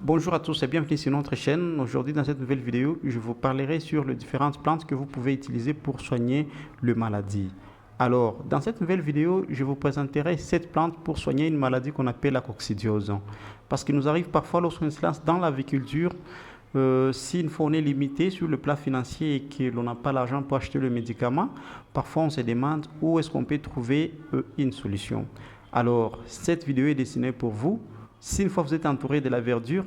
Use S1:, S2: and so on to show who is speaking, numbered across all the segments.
S1: Bonjour à tous et bienvenue sur notre chaîne. Aujourd'hui dans cette nouvelle vidéo, je vous parlerai sur les différentes plantes que vous pouvez utiliser pour soigner les maladies. Alors, dans cette nouvelle vidéo, je vous présenterai 7 plantes pour soigner une maladie qu'on appelle la coccidiose. Parce qu'il nous arrive parfois lorsqu'on se lance dans l'aviculture, si une fois on est limité sur le plan financier et que l'on n'a pas l'argent pour acheter le médicament, parfois on se demande où est-ce qu'on peut trouver une solution. Alors, cette vidéo est destinée pour vous. Si une fois vous êtes entouré de la verdure,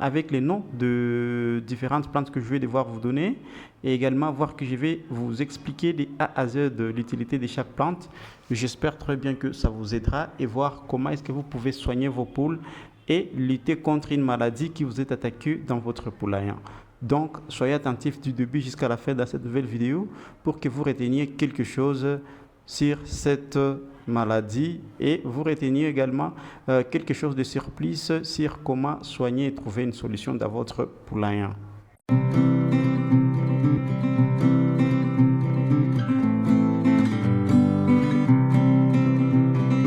S1: avec les noms de différentes plantes que je vais devoir vous donner, et également voir que je vais vous expliquer de A à Z de l'utilité de chaque plante, j'espère très bien que ça vous aidera et voir comment est-ce que vous pouvez soigner vos poules et lutter contre une maladie qui vous est attaquée dans votre poulailler. Donc, soyez attentifs du début jusqu'à la fin de cette nouvelle vidéo pour que vous reteniez quelque chose sur cette maladie et vous reteniez également quelque chose de surplus sur comment soigner et trouver une solution dans votre poulailler.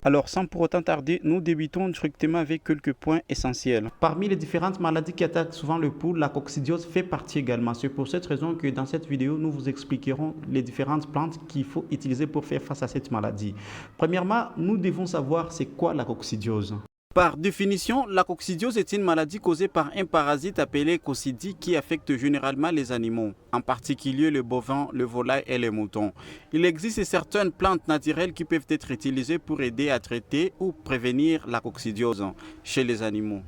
S1: Alors, sans pour autant tarder, nous débutons directement avec quelques points essentiels. Parmi les différentes maladies qui attaquent souvent le poule, la coccidiose fait partie également. C'est pour cette raison que dans cette vidéo, nous vous expliquerons les différentes plantes qu'il faut utiliser pour faire face à cette maladie. Premièrement, nous devons savoir c'est quoi la coccidiose. Par définition, la coccidiose est une maladie causée par un parasite appelé coccidie qui affecte généralement les animaux, en particulier le bovin, le volaille et les moutons. Il existe certaines plantes naturelles qui peuvent être utilisées pour aider à traiter ou prévenir la coccidiose chez les animaux.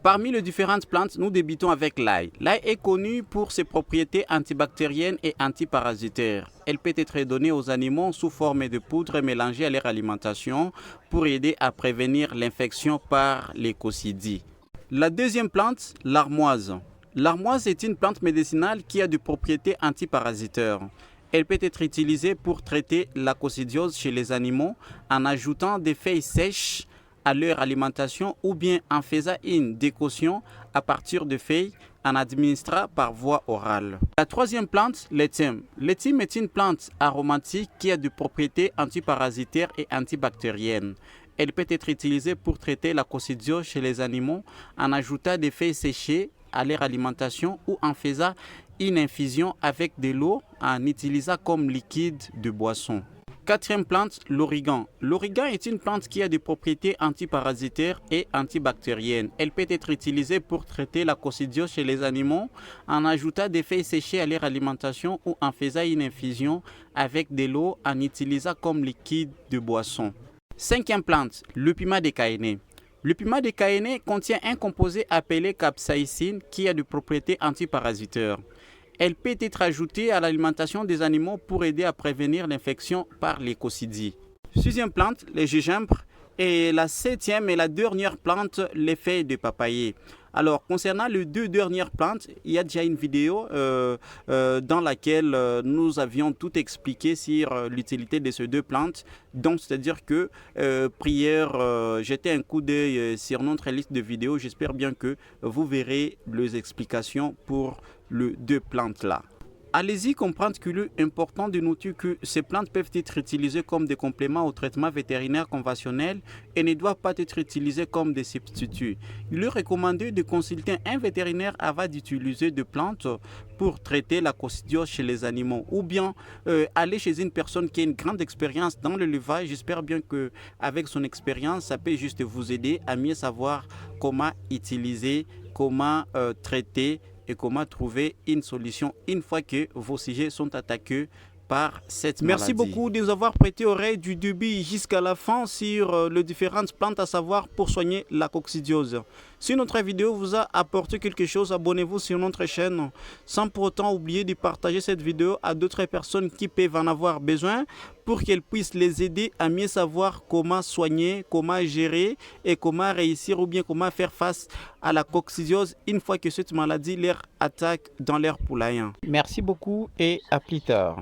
S1: Parmi les différentes plantes, nous débutons avec l'ail. L'ail est connu pour ses propriétés antibactériennes et antiparasitaires. Elle peut être donnée aux animaux sous forme de poudre mélangée à leur alimentation pour aider à prévenir l'infection par les coccidies. La deuxième plante, l'armoise. L'armoise est une plante médicinale qui a des propriétés antiparasitaires. Elle peut être utilisée pour traiter la coccidiose chez les animaux en ajoutant des feuilles sèches à leur alimentation ou bien en faisant une décoction à partir de feuilles en administrant par voie orale. La troisième plante, l'éthym. L'éthym est une plante aromatique qui a des propriétés antiparasitaires et antibactériennes. Elle peut être utilisée pour traiter la coccidiose chez les animaux en ajoutant des feuilles séchées à leur alimentation ou en faisant une infusion avec de l'eau en utilisant comme liquide de boisson. Quatrième plante, l'origan. L'origan est une plante qui a des propriétés antiparasitaires et antibactériennes. Elle peut être utilisée pour traiter la coccidiose chez les animaux en ajoutant des feuilles séchées à leur alimentation ou en faisant une infusion avec de l'eau en utilisant comme liquide de boisson. Cinquième plante, le piment de Cayenne. Le piment de Cayenne contient un composé appelé capsaïcine qui a des propriétés antiparasitaires. Elle peut être ajoutée à l'alimentation des animaux pour aider à prévenir l'infection par les coccidies. Sixième plante, le gingembre. Et la septième et la dernière plante, les feuilles de papayer. Alors, concernant les deux dernières plantes, il y a déjà une vidéo dans laquelle nous avions tout expliqué sur l'utilité de ces deux plantes. Donc, c'est-à-dire que jetez un coup d'œil sur notre liste de vidéos. J'espère bien que vous verrez les explications pour les deux plantes-là. Allez-y comprendre qu'il est important de noter que ces plantes peuvent être utilisées comme des compléments au traitement vétérinaire conventionnel et ne doivent pas être utilisées comme des substituts. Il est recommandé de consulter un vétérinaire avant d'utiliser des plantes pour traiter la coccidiose chez les animaux ou bien aller chez une personne qui a une grande expérience dans l'élevage. J'espère bien qu'avec son expérience, ça peut juste vous aider à mieux savoir comment utiliser, comment traiter et comment trouver une solution une fois que vos sujets sont attaqués par cette maladie. Merci beaucoup de nous avoir prêté oreille du début jusqu'à la fin sur les différentes plantes à savoir pour soigner la coccidiose. Si notre vidéo vous a apporté quelque chose, abonnez-vous sur notre chaîne sans pour autant oublier de partager cette vidéo à d'autres personnes qui peuvent en avoir besoin pour qu'elles puissent les aider à mieux savoir comment soigner, comment gérer et comment réussir ou bien comment faire face à la coccidiose une fois que cette maladie leur attaque dans leur poulailler. Merci beaucoup et à plus tard.